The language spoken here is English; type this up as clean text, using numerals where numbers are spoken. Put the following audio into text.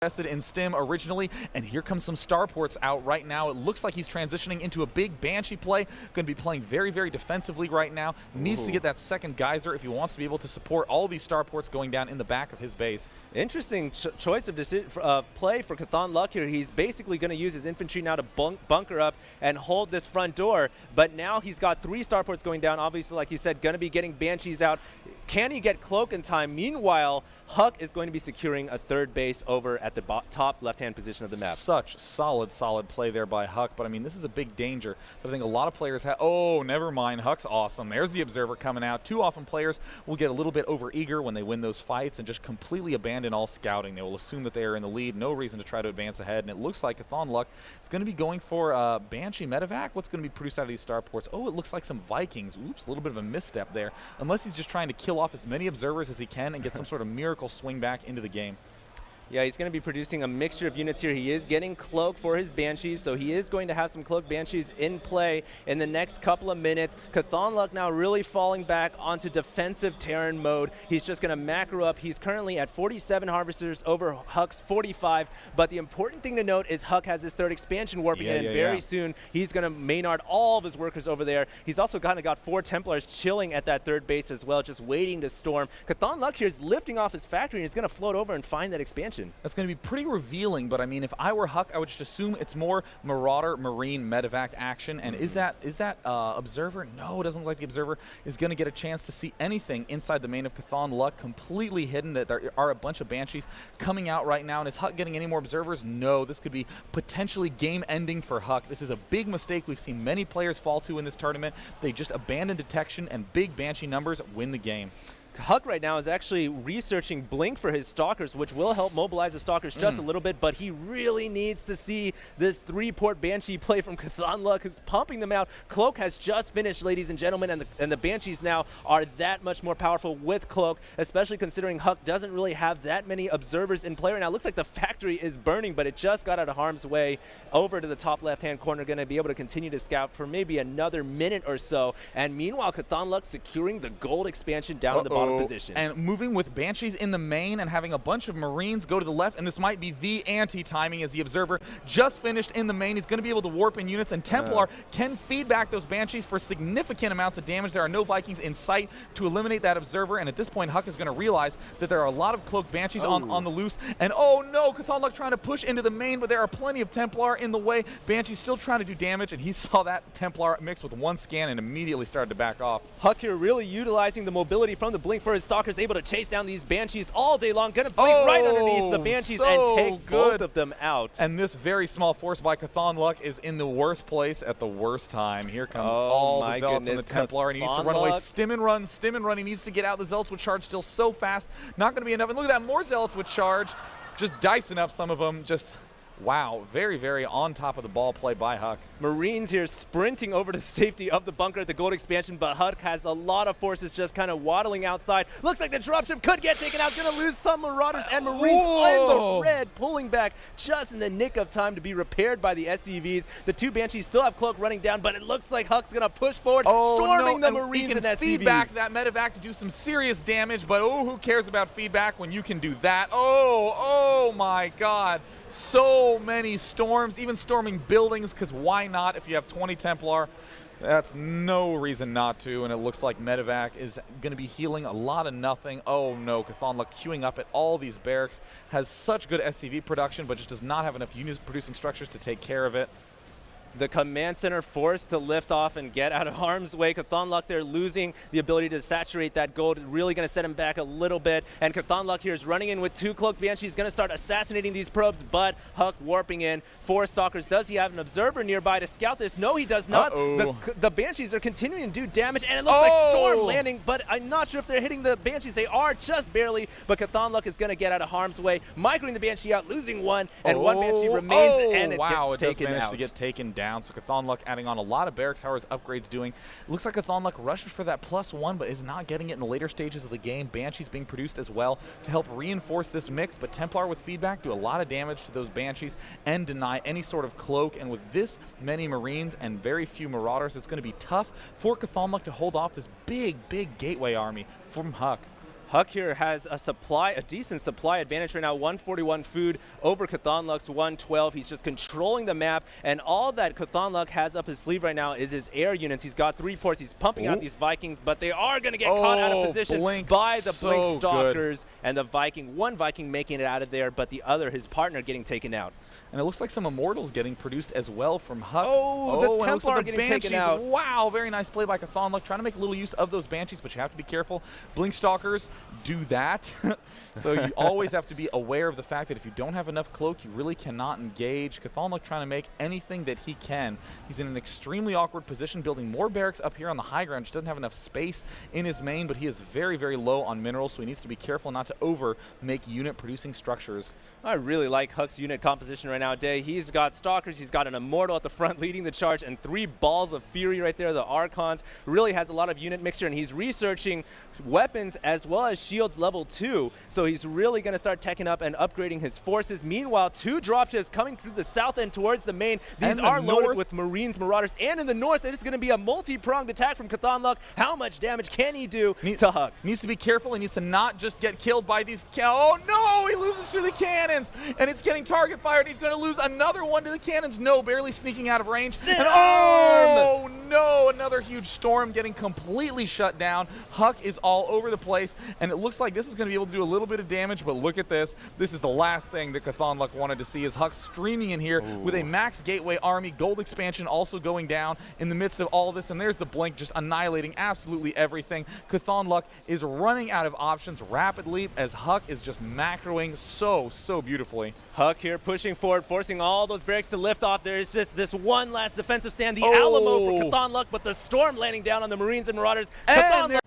invested in Stim originally, and here comes some starports out right now. It looks like he's transitioning into a big Banshee play. Going to be playing very, very defensively right now. Needs to get that second geyser if he wants to be able to support all these starports going down in the back of his base. Interesting choice of play for CauthonLuck here. He's basically going to use his infantry now to bunker up and hold this front door, but now he's got 3 starports going down. Obviously, like you said, going to be getting Banshees out. Can he get Cloak in time? Meanwhile, HuK is going to be securing a 3rd base over at the top left-hand position of the map. Such solid play there by HuK, but I mean, this is a big danger that I think a lot of players have. Oh, never mind. HuK's awesome. There's the Observer coming out. Too often players will get a little bit over-eager when they win those fights and just completely abandon all scouting. They will assume that they are in the lead, no reason to try to advance ahead, and it looks like CauthonLuck is going to be going for Banshee medevac. What's going to be produced out of these starports? Oh, it looks like some Vikings. Oops, a little bit of a misstep there. Unless he's just trying to kill off as many Observers as he can and get some sort of miracle swing back into the game. Yeah, he's going to be producing a mixture of units here. He is getting Cloak for his Banshees, so he is going to have some Cloak Banshees in play in the next couple of minutes. CauthonLuck now really falling back onto defensive Terran mode. He's just going to macro up. He's currently at 47 Harvesters over HuK's 45, but the important thing to note is HuK has his 3rd expansion warping in, and very soon he's going to Maynard all of his workers over there. He's also got 4 Templars chilling at that 3rd base as well, just waiting to storm. CauthonLuck here is lifting off his factory, and he's going to float over and find that expansion. That's going to be pretty revealing, but I mean, if I were HuK, I would just assume it's more Marauder, Marine, medevac action. And is that Observer? No, it doesn't look like the Observer is going to get a chance to see anything inside the main of CauthonLuck. Completely hidden. That there are a bunch of Banshees coming out right now. And is HuK getting any more Observers? No. This could be potentially game-ending for HuK. This is a big mistake we've seen many players fall to in this tournament. They just abandon detection, and big Banshee numbers win the game. HuK right now is actually researching Blink for his Stalkers, which will help mobilize the Stalkers just a little bit, but he really needs to see this 3-port Banshee play from CauthonLuck, who's pumping them out. Cloak has just finished, ladies and gentlemen, and the Banshees now are that much more powerful with Cloak, especially considering HuK doesn't really have that many Observers in play right now. It looks like the factory is burning, but it just got out of harm's way over to the top left-hand corner, going to be able to continue to scout for maybe another minute or so. And meanwhile, CauthonLuck securing the gold expansion down at the bottom position. And moving with Banshees in the main and having a bunch of Marines go to the left, and this might be the anti-timing as the Observer just finished in the main. He's going to be able to warp in units, and Templar can feed back those Banshees for significant amounts of damage. There are no Vikings in sight to eliminate that Observer, and at this point, HuK is going to realize that there are a lot of Cloaked Banshees on the loose, and oh no, CauthonLuck trying to push into the main, but there are plenty of Templar in the way. Banshee's still trying to do damage, and he saw that Templar mixed with 1 scan and immediately started to back off. HuK here really utilizing the mobility from the Blink for his Stalkers, able to chase down these Banshees all day long. Gonna blink right underneath the Banshees and take both of them out. And this very small force by CauthonLuck is in the worst place at the worst time. Here comes all the Zealots and the Templar, and he needs to run away. Stim and run. He needs to get out. The Zealots would charge still so fast. Not going to be enough. And look at that, more Zealots would charge. Just dicing up some of them. Just wow, very, very on top of the ball play by HuK. Marines here sprinting over to the safety of the bunker at the gold expansion, but HuK has a lot of forces just kind of waddling outside. Looks like the dropship could get taken out. Going to lose some Marauders and Marines in the red, pulling back just in the nick of time to be repaired by the SCVs. The 2 Banshees still have Cloak running down, but it looks like HuK's going to push forward, storming the Marines and SCVs. Feed back that medevac to do some serious damage, but who cares about feedback when you can do that? Oh my God. So many storms, even storming buildings, because why not if you have 20 Templar? That's no reason not to, and it looks like medevac is going to be healing a lot of nothing. Oh no, CauthonLuck queuing up at all these barracks, has such good SCV production, but just does not have enough units producing structures to take care of it. The command center forced to lift off and get out of harm's way. CauthonLuck there losing the ability to saturate that gold, really going to set him back a little bit. And CauthonLuck here is running in with 2 Cloaked Banshees, going to start assassinating these probes, but HuK warping in. 4 Stalkers. Does he have an Observer nearby to scout this? No, he does not. The Banshees are continuing to do damage, and it looks like Storm landing, but I'm not sure if they're hitting the Banshees. They are just barely, but CauthonLuck is going to get out of harm's way, microing the Banshee out, losing 1, and 1 Banshee remains, and it gets taken out. To get taken down. So CauthonLuck adding on a lot of barracks. How are his upgrades doing? It looks like CauthonLuck rushes for that +1, but is not getting it in the later stages of the game. Banshees being produced as well to help reinforce this mix, but Templar with feedback do a lot of damage to those Banshees and deny any sort of cloak. And with this many Marines and very few Marauders, it's going to be tough for CauthonLuck to hold off this big gateway army from HuK. HuK here has a decent supply advantage right now. 141 food over CauthonLuck's 112. He's just controlling the map, and all that CauthonLuck has up his sleeve right now is his air units. He's got 3 ports. He's pumping out these Vikings, but they are going to get caught out of position by the Blink Stalkers, and the one Viking making it out of there, but the other, his partner, getting taken out. And it looks like some Immortals getting produced as well from HuK. Oh, the Templar like getting taken out. Wow, very nice play by CauthonLuck, trying to make a little use of those Banshees, but you have to be careful. Blink Stalkers do that. So you always have to be aware of the fact that if you don't have enough cloak, you really cannot engage. CauthonLuck trying to make anything that he can. He's in an extremely awkward position, building more barracks up here on the high ground. Just doesn't have enough space in his main, but he is very, very low on minerals, so he needs to be careful not to over make unit producing structures. I really like HuK's unit composition right now, Day. He's got Stalkers, he's got an Immortal at the front leading the charge, and 3 balls of fury right there, the Archons. Really has a lot of unit mixture, and he's researching weapons as well as shields level 2. So he's really going to start teching up and upgrading his forces. Meanwhile, 2 dropships coming through the south end towards the main. These are loaded with Marines, Marauders, and in the north, it is going to be a multi-pronged attack from CauthonLuck. How much damage can he do to HuK? Needs to be careful. He needs to not just get killed by these. Oh no, he loses to the cannons, and it's getting target fired. He's going to lose another one to the cannons. No, barely sneaking out of range. And oh no, another huge storm getting completely shut down. HuK is all over the place, and it looks like this is going to be able to do a little bit of damage, but look at this. This is the last thing that CauthonLuck wanted to see, is HuK streaming in here with a max gateway army, gold expansion also going down in the midst of all of this, and there's the Blink just annihilating absolutely everything. CauthonLuck is running out of options rapidly as HuK is just macroing so beautifully. HuK here pushing forward, forcing all those barracks to lift off. There's just this one last defensive stand, the Alamo for CauthonLuck, but the storm landing down on the Marines and Marauders. And